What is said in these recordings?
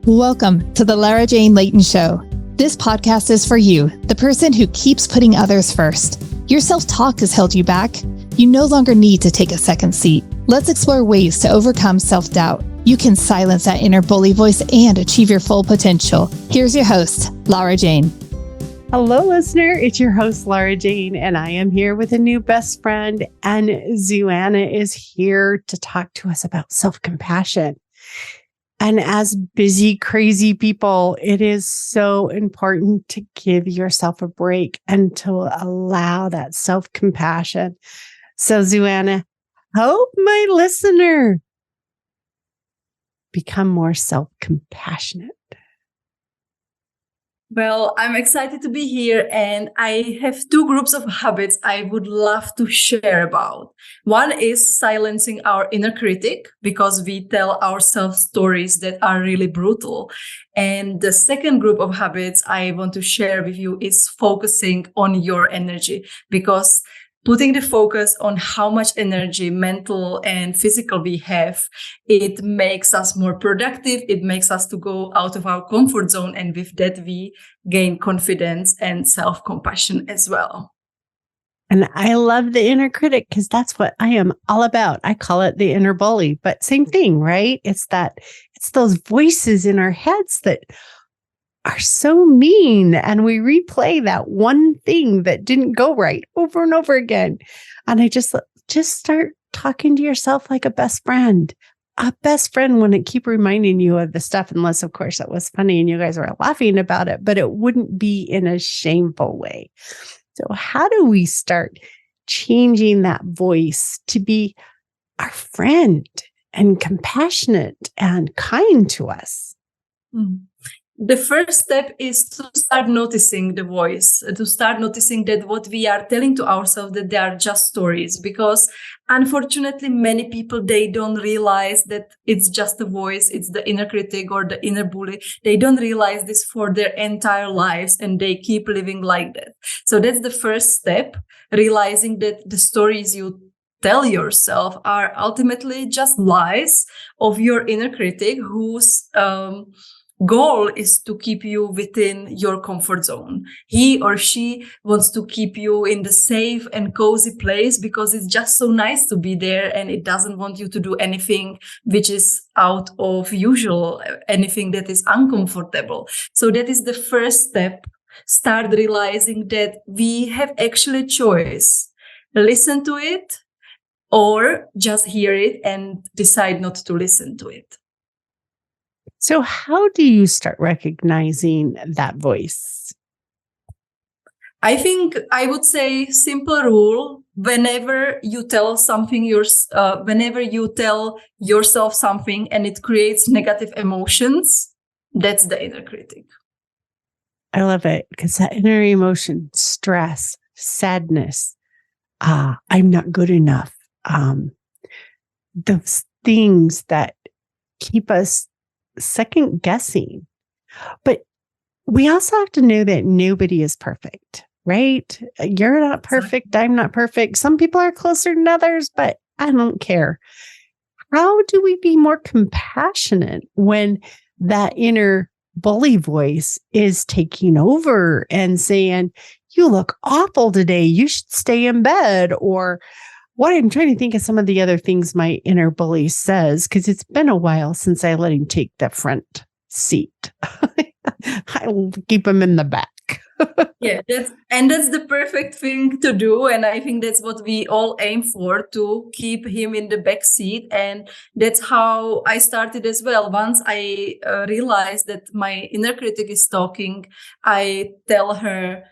Welcome to the Lara Jane Layton Show. This podcast is for you, the person who keeps putting others first. Your self-talk has held you back. You no longer need to take a second seat. Let's explore ways to overcome self-doubt. You can silence that inner bully voice and achieve your full potential. Here's your host, Lara Jane. Hello, listener. It's your host, Lara Jane, and I am here with a new best friend, and Zuzana is here to talk to us about self-compassion. And as busy, crazy people, it is so important to give yourself a break and to allow that self-compassion. So, Zuzana, help my listener become more self-compassionate. Well, I'm excited to be here, and I have two groups of habits I would love to share about. One is silencing our inner critic, because we tell ourselves stories that are really brutal. And the second group of habits I want to share with you is focusing on your energy, because putting the focus on how much energy, mental and physical, we have, it makes us more productive. It makes us to go out of our comfort zone. And with that, we gain confidence and self-compassion as well. And I love the inner critic because that's what I am all about. I call it the inner bully, but same thing, right? It's those voices in our heads that are so mean, and we replay that one thing that didn't go right over and over again. And I just start talking to yourself like a best friend. A best friend wouldn't keep reminding you of the stuff, unless, of course, it was funny and you guys were laughing about it, but it wouldn't be in a shameful way. So how do we start changing that voice to be our friend and compassionate and kind to us? The first step is to start noticing the voice, to start noticing that what we are telling to ourselves, that they are just stories, because unfortunately, many people, they don't realize that it's just a voice, it's the inner critic or the inner bully. They don't realize this for their entire lives, and they keep living like that. So that's the first step, realizing that the stories you tell yourself are ultimately just lies of your inner critic, whose goal is to keep you within your comfort zone. He or she wants to keep you in the safe and cozy place because it's just so nice to be there, and it doesn't want you to do anything which is out of usual, anything that is uncomfortable. So that is the first step. Start realizing that we have actually choice. Listen to it or just hear it and decide not to listen to it. So how do you start recognizing that voice? I think I would say simple rule: whenever you tell yourself something and it creates negative emotions, that's the inner critic. I love it, because that inner emotion, stress, sadness, I'm not good enough, those things that keep us second guessing. But we also have to know that nobody is perfect, right? You're not perfect. I'm not perfect. Some people are closer than others, but I don't care. How do we be more compassionate when that inner bully voice is taking over and saying, you look awful today, you should stay in bed? Or what I'm trying to think of some of the other things my inner bully says, because it's been a while since I let him take the front seat. I'll keep him in the back. Yeah, that's the perfect thing to do. And I think that's what we all aim for, to keep him in the back seat. And that's how I started as well. Once I realized that my inner critic is talking, I tell her,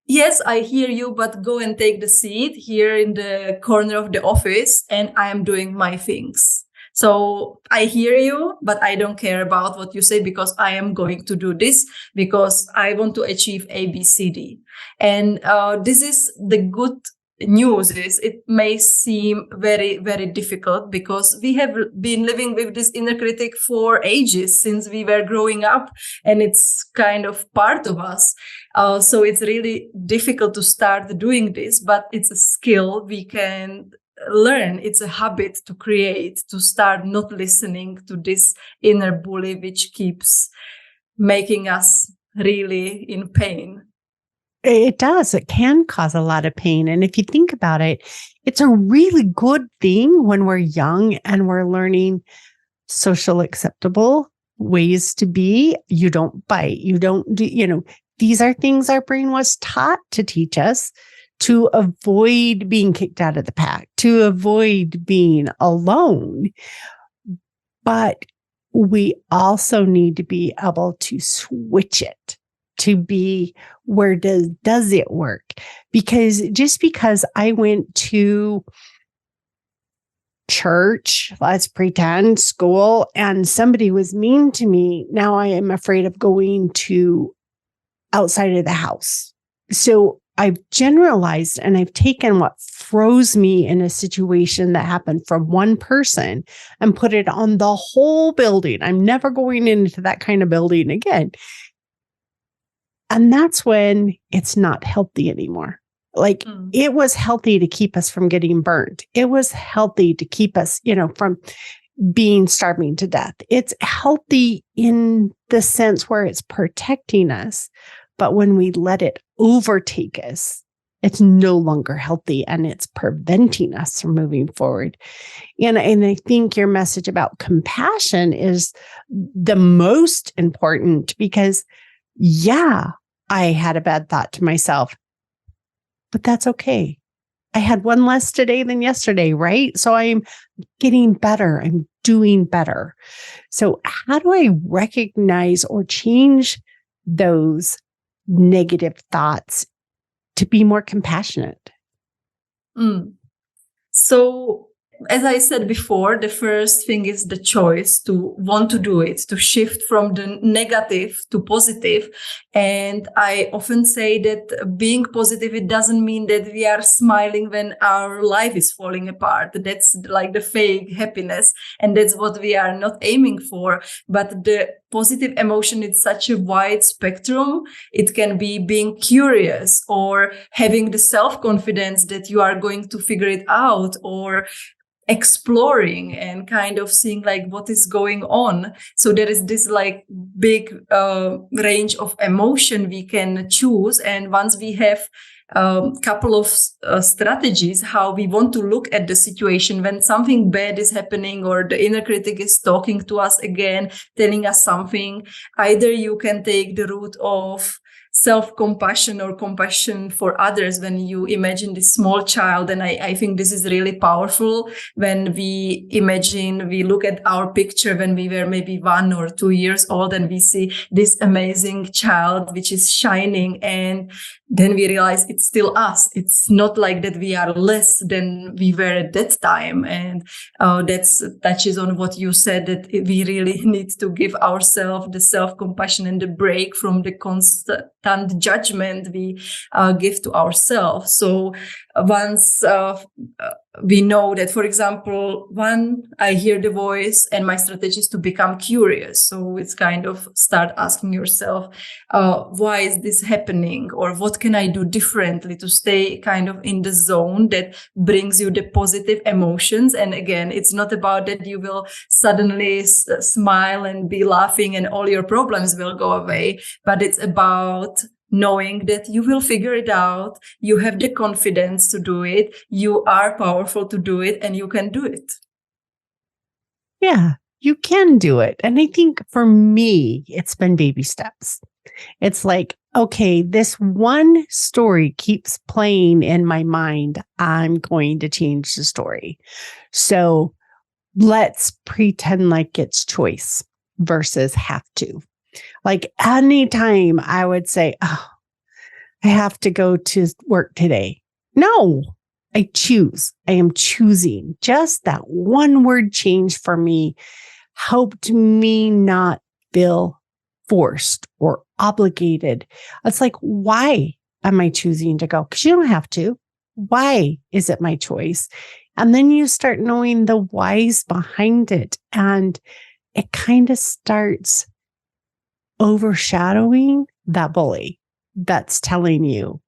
yes, I hear you, but go and take the seat here in the corner of the office, and I am doing my things. So I hear you, but I don't care about what you say, because I am going to do this, because I want to achieve A, B, C, D. And this is the good news. Is it may seem very, very difficult, because we have been living with this inner critic for ages, since we were growing up, and it's kind of part of us. So it's really difficult to start doing this, but it's a skill we can learn, it's a habit to create, to start not listening to this inner bully, which keeps making us really in pain. It does. It can cause a lot of pain. And if you think about it, it's a really good thing when we're young and we're learning social acceptable ways to be. You don't bite. You don't do, these are things our brain was taught to teach us to avoid being kicked out of the pack, to avoid being alone. But we also need to be able to switch it to be, where does it work? Because just because I went to church, let's pretend, school, and somebody was mean to me, now I am afraid of going to outside of the house. So I've generalized and I've taken what froze me in a situation that happened from one person and put it on the whole building. I'm never going into that kind of building again. And that's when it's not healthy anymore. Like it was healthy to keep us from getting burned. It was healthy to keep us, from being starving to death. It's healthy in the sense where it's protecting us. But when we let it overtake us, it's no longer healthy and it's preventing us from moving forward. And I think your message about compassion is the most important because, yeah, I had a bad thought to myself, but that's okay. I had one less today than yesterday, right? So I'm getting better. I'm doing better. So how do I recognize or change those negative thoughts to be more compassionate? So, as I said before, the first thing is the choice to want to do it, to shift from the negative to positive. And I often say that being positive, it doesn't mean that we are smiling when our life is falling apart. That's like the fake happiness. And that's what we are not aiming for. But the positive emotion is such a wide spectrum. It can be being curious or having the self-confidence that you are going to figure it out, or exploring and kind of seeing like what is going on. So there is this like big range of emotion we can choose. And once we have couple of strategies how we want to look at the situation when something bad is happening or the inner critic is talking to us again, telling us something, either you can take the route of self-compassion or compassion for others when you imagine this small child. And I think this is really powerful when we imagine, we look at our picture when we were maybe 1 or 2 years old and we see this amazing child which is shining, and then we realize it's still us. It's not like that we are less than we were at that time. And that's touches on what you said, that we really need to give ourselves the self-compassion and the break from the constant judgment we give to ourselves. So once we know that, for example, one, I hear the voice and my strategy is to become curious. So it's kind of start asking yourself, why is this happening? Or what can I do differently to stay kind of in the zone that brings you the positive emotions? And again, it's not about that you will suddenly smile and be laughing and all your problems will go away, but it's about knowing that you will figure it out, you have the confidence to do it, you are powerful to do it, and you can do it. Yeah, you can do it. And I think for me, it's been baby steps. It's like, okay, this one story keeps playing in my mind. I'm going to change the story. So let's pretend like it's choice versus have to. Like anytime I would say, oh, I have to go to work today. No, I choose. I am choosing. Just that one word change for me helped me not feel forced or obligated. It's like, why am I choosing to go? Because you don't have to. Why is it my choice? And then you start knowing the whys behind it. And it kind of starts overshadowing that bully that's telling you,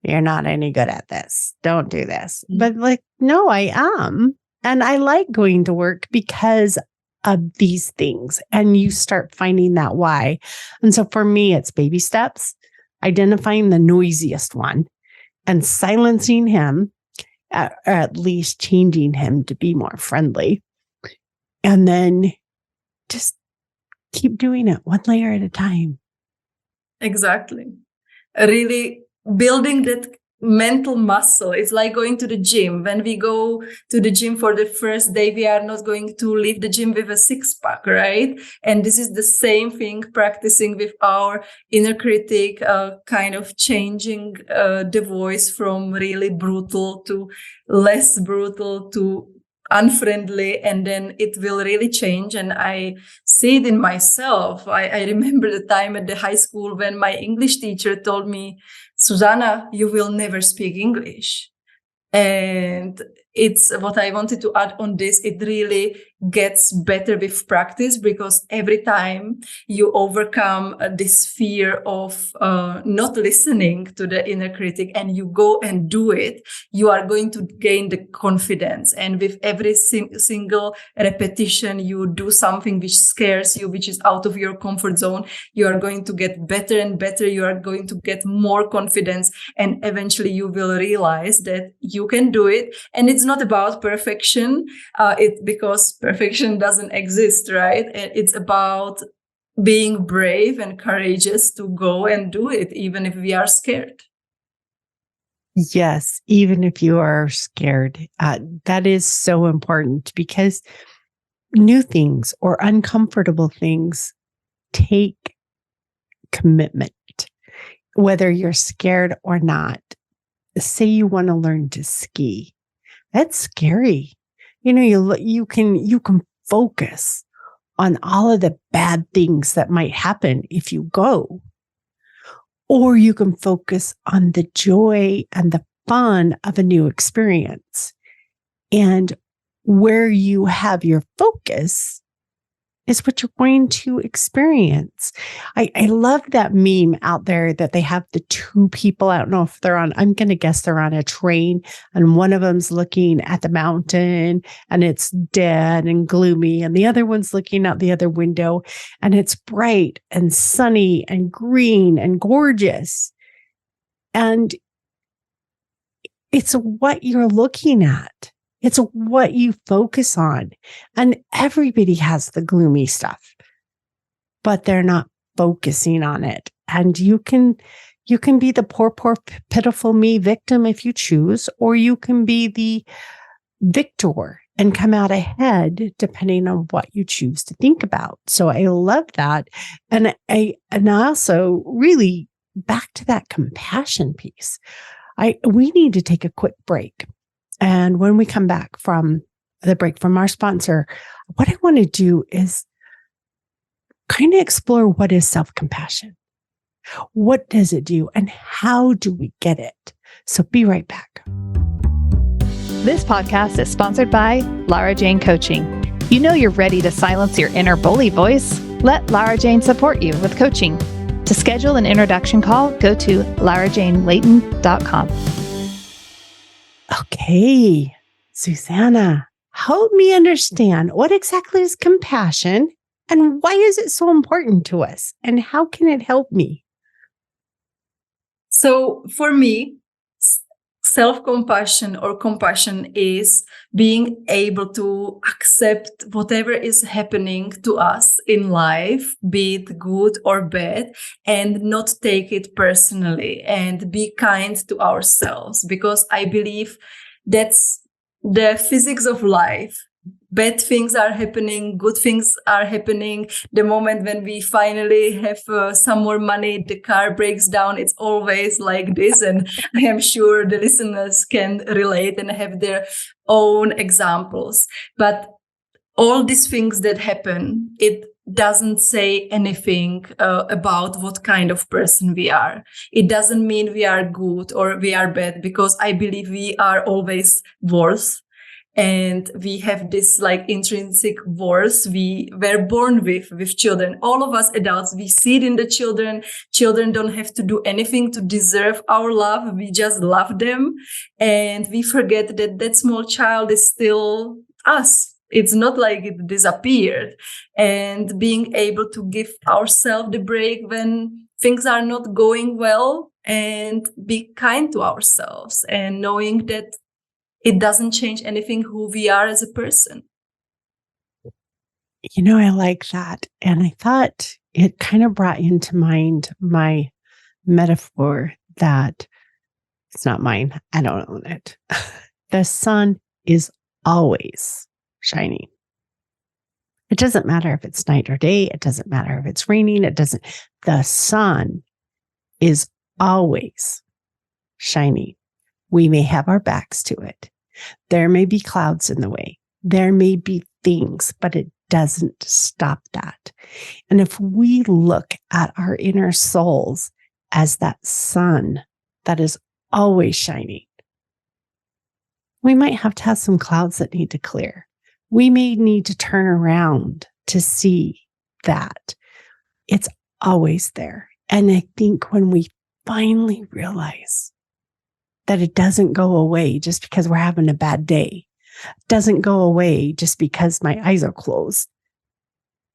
you're not any good at this. Don't do this. But like, no, I am. And I like going to work because of these things. And you start finding that why. And so for me, it's baby steps, identifying the noisiest one and silencing him, or at least changing him to be more friendly. And then just keep doing it one layer at a time. Exactly. Really building that mental muscle. It's like going to the gym. When we go to the gym for the first day, we are not going to leave the gym with a six-pack, right? And this is the same thing, practicing with our inner critic, kind of changing the voice from really brutal to less brutal to unfriendly, and then it will really change. And I see it in myself. I remember the time at the high school when my English teacher told me, Zuzana, you will never speak English. And it's what I wanted to add on this. It really gets better with practice, because every time you overcome this fear of not listening to the inner critic and you go and do it, you are going to gain the confidence. And with every single repetition, you do something which scares you, which is out of your comfort zone, you are going to get better and better. You are going to get more confidence. And eventually you will realize that you can do it. And it's not about perfection, because perfection doesn't exist, right? It's about being brave and courageous to go and do it, even if we are scared. Yes, even if you are scared, that is so important, because new things or uncomfortable things take commitment, whether you're scared or not. Say you want to learn to ski. That's scary. You can focus on all of the bad things that might happen if you go. Or you can focus on the joy and the fun of a new experience. And where you have your focus is what you're going to experience. I love that meme out there that they have the two people. I don't know if I'm going to guess they're on a train, and one of them's looking at the mountain and it's dead and gloomy. And the other one's looking out the other window and it's bright and sunny and green and gorgeous. And it's what you're looking at. It's what you focus on. And everybody has the gloomy stuff, but they're not focusing on it. And you can be the poor, pitiful me victim if you choose, or you can be the victor and come out ahead depending on what you choose to think about. So I love that. And I also really back to that compassion piece. We need to take a quick break. And when we come back from the break from our sponsor, what I want to do is kind of explore what is self-compassion. What does it do and how do we get it? So be right back. This podcast is sponsored by Lara Jane Coaching. You know you're ready to silence your inner bully voice. Let Lara Jane support you with coaching. To schedule an introduction call, go to larajanelayton.com. Okay, Zuzana, help me understand, what exactly is compassion and why is it so important to us and how can it help me? So for me, self-compassion or compassion is being able to accept whatever is happening to us in life, be it good or bad, and not take it personally, and be kind to ourselves, because I believe that's the physics of life. Bad things are happening, good things are happening. The moment when we finally have some more money, the car breaks down. It's always like this. And I am sure the listeners can relate and have their own examples. But all these things that happen, it doesn't say anything about what kind of person we are. It doesn't mean we are good or we are bad, because I believe we are always worse. And we have this like intrinsic worth we were born with children. All of us adults, we see it in the children. Children don't have to do anything to deserve our love. We just love them. And we forget that that small child is still us. It's not like it disappeared. And being able to give ourselves the break when things are not going well, and be kind to ourselves, and knowing that it doesn't change anything who we are as a person. I like that. And I thought it kind of brought into mind my metaphor that it's not mine. I don't own it. The sun is always shining. It doesn't matter if it's night or day. It doesn't matter if it's raining. The sun is always shining. We may have our backs to it. There may be clouds in the way. There may be things, but it doesn't stop that. And if we look at our inner souls as that sun that is always shining, we might have to have some clouds that need to clear. We may need to turn around to see that it's always there. And I think when we finally realize that it doesn't go away just because we're having a bad day, it doesn't go away just because my eyes are closed.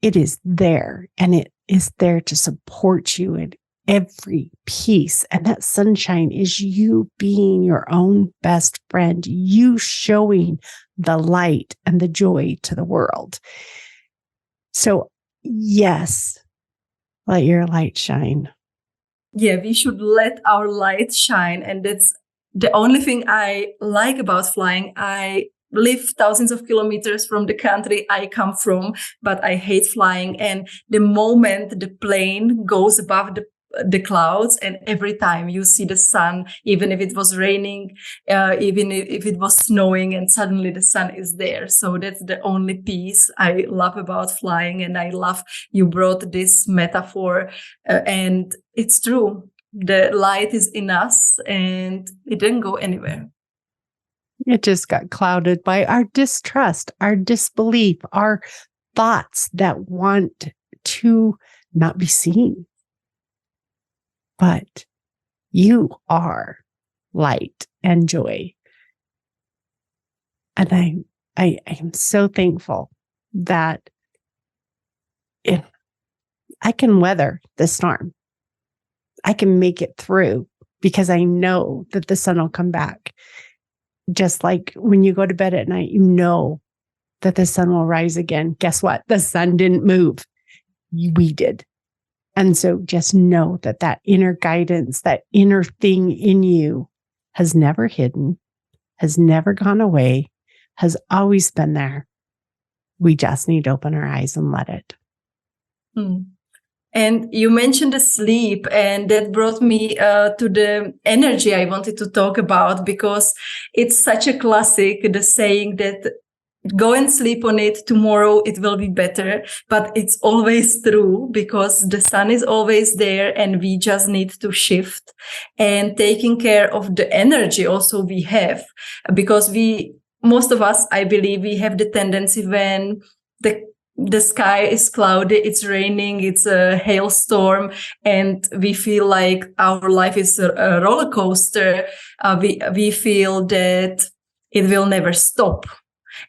It is there, and it is there to support you in every piece. And that sunshine is you being your own best friend, you showing the light and the joy to the world. So yes, let your light shine. Yeah, we should let our light shine. And that's the only thing I like about flying. I live thousands of kilometers from the country I come from, but I hate flying. And the moment the plane goes above the clouds, and every time you see the sun, even if it was raining, even if it was snowing, and suddenly the sun is there. So that's the only piece I love about flying. And I love you brought this metaphor, and it's true. The light is in us, and it didn't go anywhere. It just got clouded by our distrust, our disbelief, our thoughts that want to not be seen. But you are light and joy. And I am so thankful that I can weather the storm. I can make it through because I know that the sun will come back. Just like when you go to bed at night, you know that the sun will rise again. Guess what? The sun didn't move. We did. And so just know that that inner guidance, that inner thing in you has never hidden, has never gone away, has always been there. We just need to open our eyes and let it. And you mentioned the sleep, and that brought me to the energy I wanted to talk about, because it's such a classic, the saying that go and sleep on it, tomorrow it will be better. But it's always true, because the sun is always there, and we just need to shift and taking care of the energy also we have, because most of us, I believe, we have the tendency when the sky is cloudy, it's raining, it's a hailstorm, and we feel like our life is a roller coaster. We feel that it will never stop.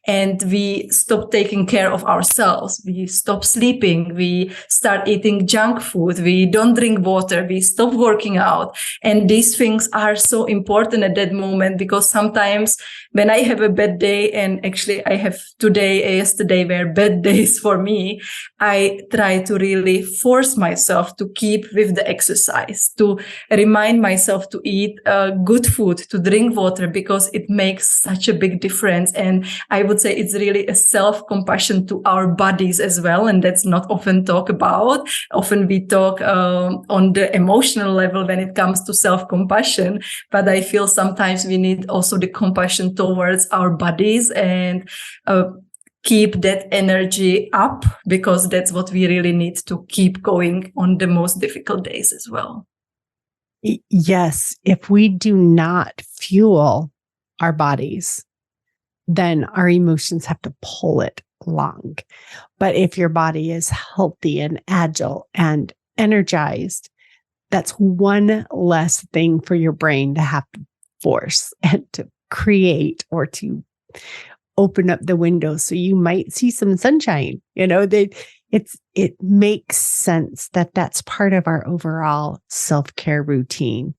And we stop taking care of ourselves. We stop sleeping. We start eating junk food. We don't drink water. We stop working out. And these things are so important at that moment, because sometimes when I have a bad day, and actually I have yesterday were bad days for me, I try to really force myself to keep with the exercise, to remind myself to eat good food, to drink water, because it makes such a big difference. And I would say it's really a self-compassion to our bodies as well. And that's not often talked about. Often we talk on the emotional level when it comes to self-compassion. But I feel sometimes we need also the compassion towards our bodies, and keep that energy up, because that's what we really need to keep going on the most difficult days as well. Yes. If we do not fuel our bodies, then our emotions have to pull it along. But if your body is healthy and agile and energized, that's one less thing for your brain to have to force and to create or to open up the window so you might see some sunshine. It makes sense that that's part of our overall self-care routine.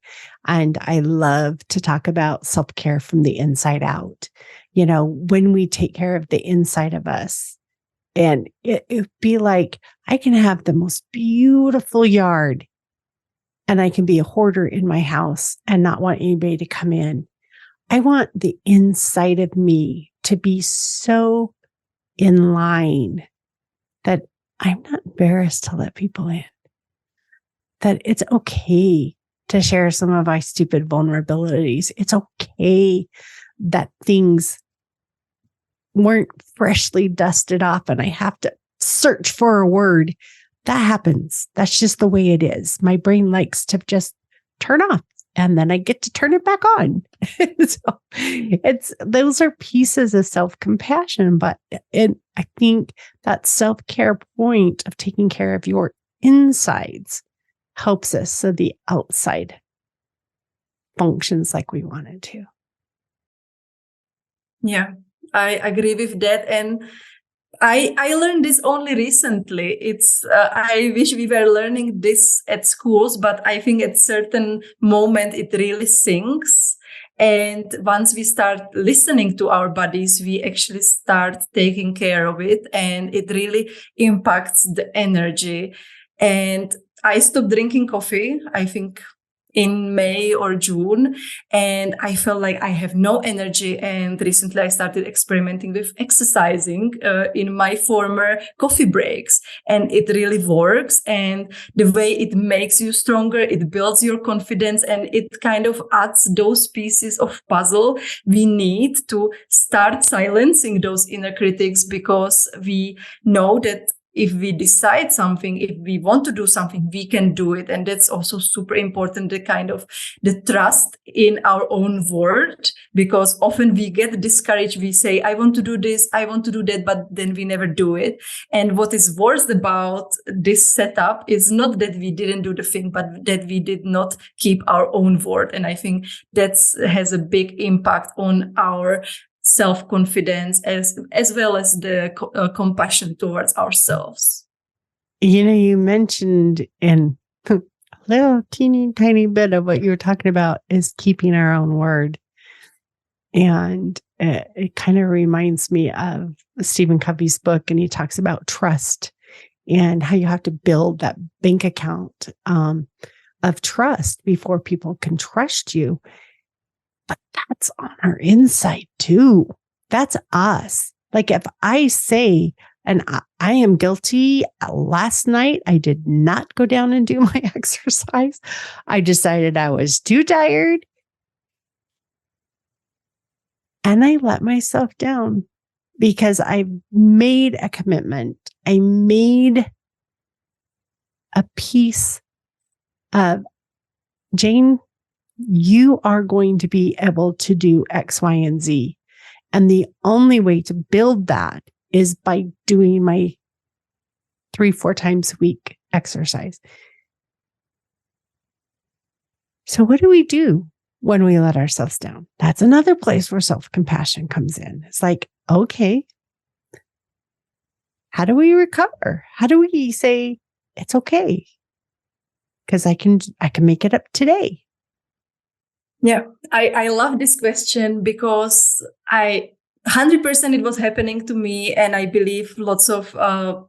And I love to talk about self-care from the inside out. When we take care of the inside of us, and it'd be like, I can have the most beautiful yard and I can be a hoarder in my house and not want anybody to come in. I want the inside of me to be so in line that I'm not embarrassed to let people in, that it's okay to share some of my stupid vulnerabilities. It's okay that things weren't freshly dusted off and I have to search for a word. That happens. That's just the way it is. My brain likes to just turn off and then I get to turn it back on. So those are pieces of self-compassion, but I think that self-care point of taking care of your insides helps us so the outside functions like we want it to. Yeah, I agree with that. And I learned this only recently. I wish we were learning this at schools, but I think at certain moment it really sinks. And once we start listening to our bodies, we actually start taking care of it, and it really impacts the energy. And I stopped drinking coffee, I think in May or June, and I felt like I have no energy. And recently I started experimenting with exercising in my former coffee breaks, and it really works. And the way it makes you stronger, it builds your confidence, and it kind of adds those pieces of puzzle we need to start silencing those inner critics, because we know that if we decide something, if we want to do something, we can do it. And that's also super important, the trust in our own word, because often we get discouraged. We say, I want to do this, I want to do that, but then we never do it. And what is worse about this setup is not that we didn't do the thing, but that we did not keep our own word. And I think that has a big impact on our self-confidence as well as the compassion towards ourselves. You mentioned in a little teeny tiny bit of what you were talking about is keeping our own word. And it kind of reminds me of Stephen Covey's book, and he talks about trust and how you have to build that bank account of trust before people can trust you. But that's on our inside too. That's us. Like if I say, and I am guilty, last night I did not go down and do my exercise. I decided I was too tired. And I let myself down because I made a commitment. I made a piece of, Jane, you are going to be able to do X, Y, and Z. And the only way to build that is by doing my 3-4 times a week exercise. So what do we do when we let ourselves down? That's another place where self-compassion comes in. It's like, okay, how do we recover? How do we say it's okay? Because I can make it up today. Yeah, I love this question because 100% it was happening to me. And I believe lots of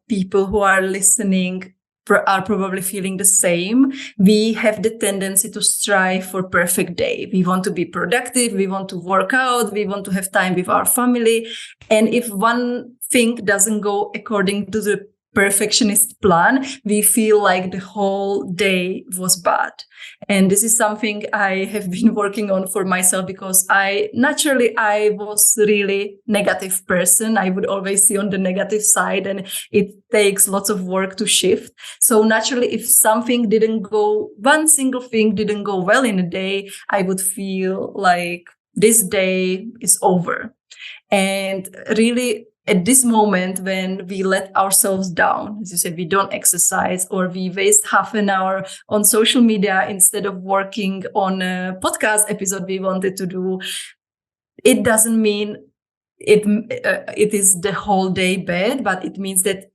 people who are listening are probably feeling the same. We have the tendency to strive for perfect day. We want to be productive. We want to work out. We want to have time with our family. And if one thing doesn't go according to the perfectionist plan, we feel like the whole day was bad. And this is something I have been working on for myself, because I was really negative person. I would always see on the negative side, and it takes lots of work to shift. So naturally, if one single thing didn't go well in a day, I would feel like this day is over. And really, at this moment when we let ourselves down, as you said, we don't exercise, or we waste half an hour on social media instead of working on a podcast episode we wanted to do, it doesn't mean it is the whole day bad, but it means that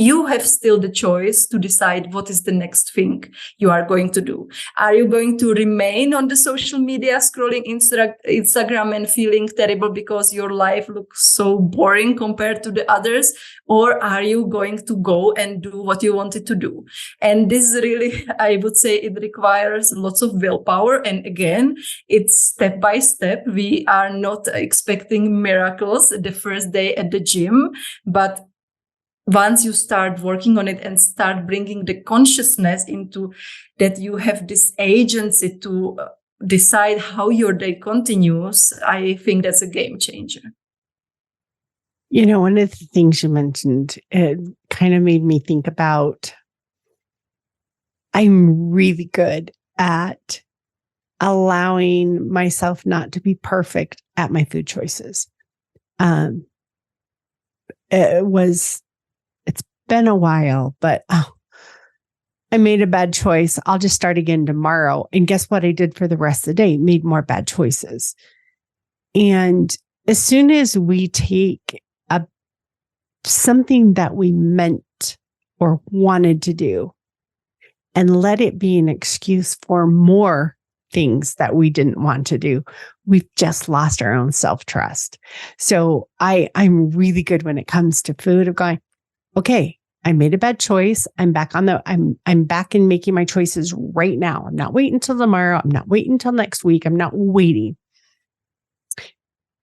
you have still the choice to decide what is the next thing you are going to do. Are you going to remain on the social media, scrolling Instagram and feeling terrible because your life looks so boring compared to the others? Or are you going to go and do what you wanted to do? And this really, I would say, it requires lots of willpower. And again, it's step by step. We are not expecting miracles the first day at the gym, but once you start working on it and start bringing the consciousness into that, you have this agency to decide how your day continues. I think that's a game changer. You know, one of the things you mentioned, it kind of made me think about, I'm really good at allowing myself not to be perfect at my food choices. It's been a while, but I made a bad choice. I'll just start again tomorrow. And guess what I did for the rest of the day? Made more bad choices. And as soon as we take something that we meant or wanted to do and let it be an excuse for more things that we didn't want to do, we've just lost our own self-trust. So I'm really good when it comes to food of going, okay, I made a bad choice. I'm back in making my choices right now. I'm not waiting until tomorrow. I'm not waiting until next week. I'm not waiting.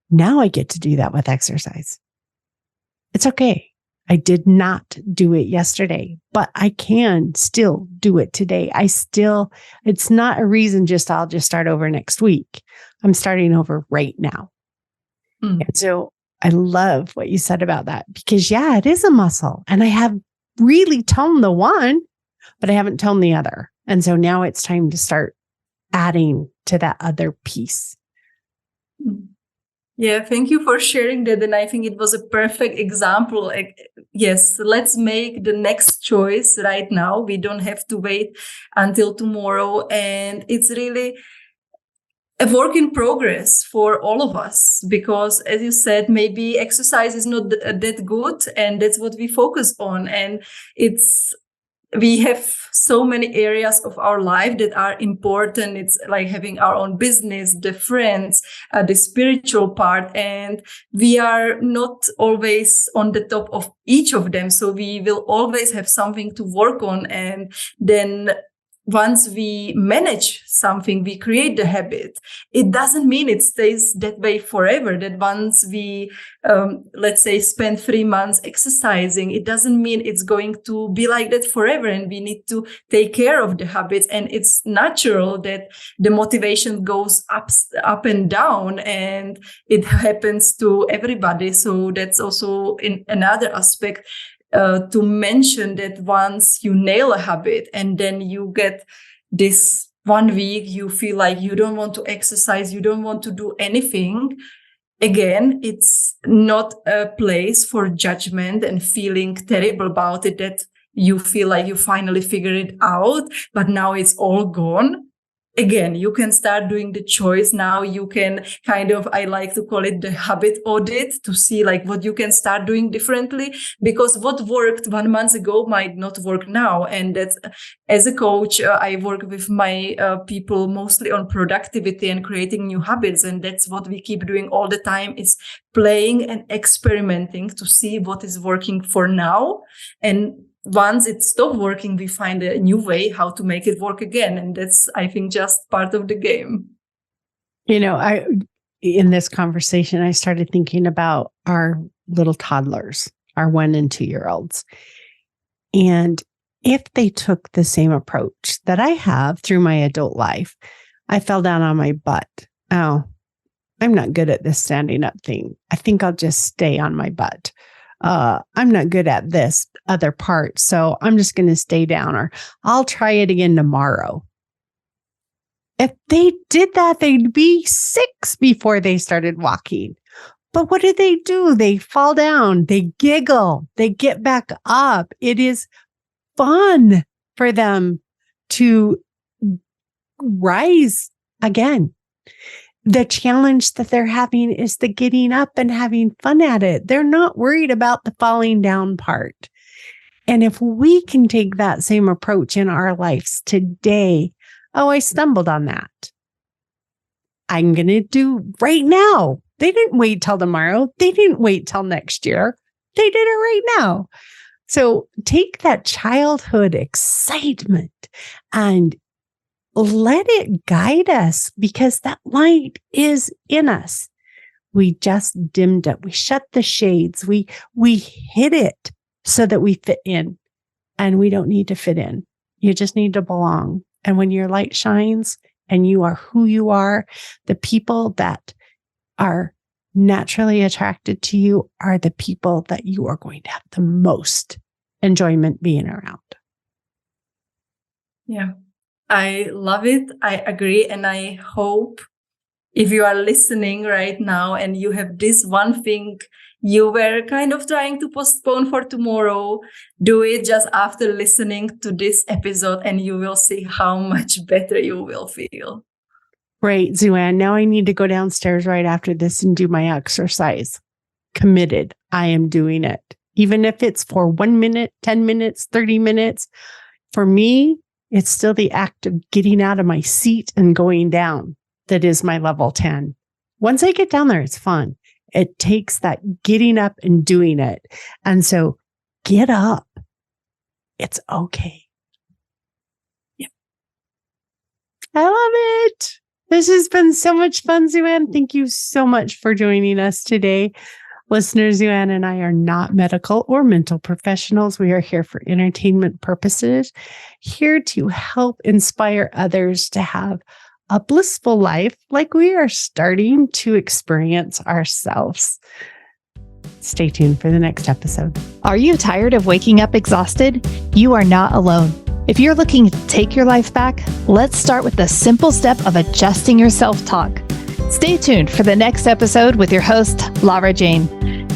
Now I get to do that with exercise. It's okay. I did not do it yesterday, but I can still do it today. It's not a reason I'll just start over next week. I'm starting over right now. And so I love what you said about that, because it is a muscle, and I have really toned the one, but I haven't toned the other. And so now it's time to start adding to that other piece. Yeah, thank you for sharing that. And I think it was a perfect example. Yes, let's make the next choice right now. We don't have to wait until tomorrow. And it's really a work in progress for all of us, because as you said, maybe exercise is not that good, and that's what we focus on. And we have so many areas of our life that are important. It's like having our own business, the friends, the spiritual part, and we are not always on the top of each of them. So we will always have something to work on. And then once we manage something, we create the habit. It doesn't mean it stays that way forever. That once we, let's say, spend 3 months exercising, it doesn't mean it's going to be like that forever. And we need to take care of the habits. And it's natural that the motivation goes up and down, and it happens to everybody. So that's also in another aspect. To mention that once you nail a habit and then you get this 1 week, you feel like you don't want to exercise, you don't want to do anything. Again, it's not a place for judgment and feeling terrible about it, that you feel like you finally figured it out, but now it's all gone. Again, you can start doing the choice now. You can I like to call it the habit audit, to see like what you can start doing differently, because what worked 1 month ago might not work now. And that's, as a coach, I work with my people mostly on productivity and creating new habits. And that's what we keep doing all the time, is playing and experimenting to see what is working for now. And once it stops working, we find a new way how to make it work again. And that's, I think, just part of the game. You know, in this conversation, I started thinking about our little toddlers, our 1 and 2 year olds. And if they took the same approach that I have through my adult life, I fell down on my butt. Oh, I'm not good at this standing up thing. I think I'll just stay on my butt. I'm not good at this other part, so I'm just going to stay down, or I'll try it again tomorrow. If they did that, they'd be 6 before they started walking. But what do? They fall down, they giggle, they get back up. It is fun for them to rise again. The challenge that they're having is the getting up and having fun at it. They're not worried about the falling down part. And if we can take that same approach in our lives today, oh, I stumbled on that. I'm going to do right now. They didn't wait till tomorrow. They didn't wait till next year. They did it right now. So take that childhood excitement and let it guide us, because that light is in us. We just dimmed it. We shut the shades. We hid it so that we fit in, and we don't need to fit in. You just need to belong. And when your light shines and you are who you are, the people that are naturally attracted to you are the people that you are going to have the most enjoyment being around. Yeah, I love it. I agree. And I hope if you are listening right now and you have this one thing you were kind of trying to postpone for tomorrow, do it just after listening to this episode, and you will see how much better you will feel. Great, Zuzana. Now I need to go downstairs right after this and do my exercise. Committed. I am doing it. Even if it's for 1 minute, 10 minutes, 30 minutes. For me, it's still the act of getting out of my seat and going down that is my level 10. Once I get down there, it's fun. It takes that getting up and doing it. And so get up. It's okay. Yeah. I love it. This has been so much fun, Zuzana. Thank you so much for joining us today. Listeners, Zuzana and I are not medical or mental professionals. We are here for entertainment purposes, here to help inspire others to have a blissful life like we are starting to experience ourselves. Stay tuned for the next episode. Are you tired of waking up exhausted? You are not alone. If you're looking to take your life back, let's start with the simple step of adjusting your self-talk. Stay tuned for the next episode with your host, Lara Jane.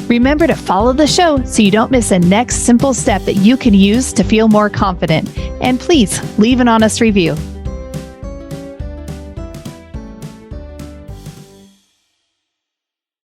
Remember to follow the show so you don't miss a next simple step that you can use to feel more confident. And please leave an honest review.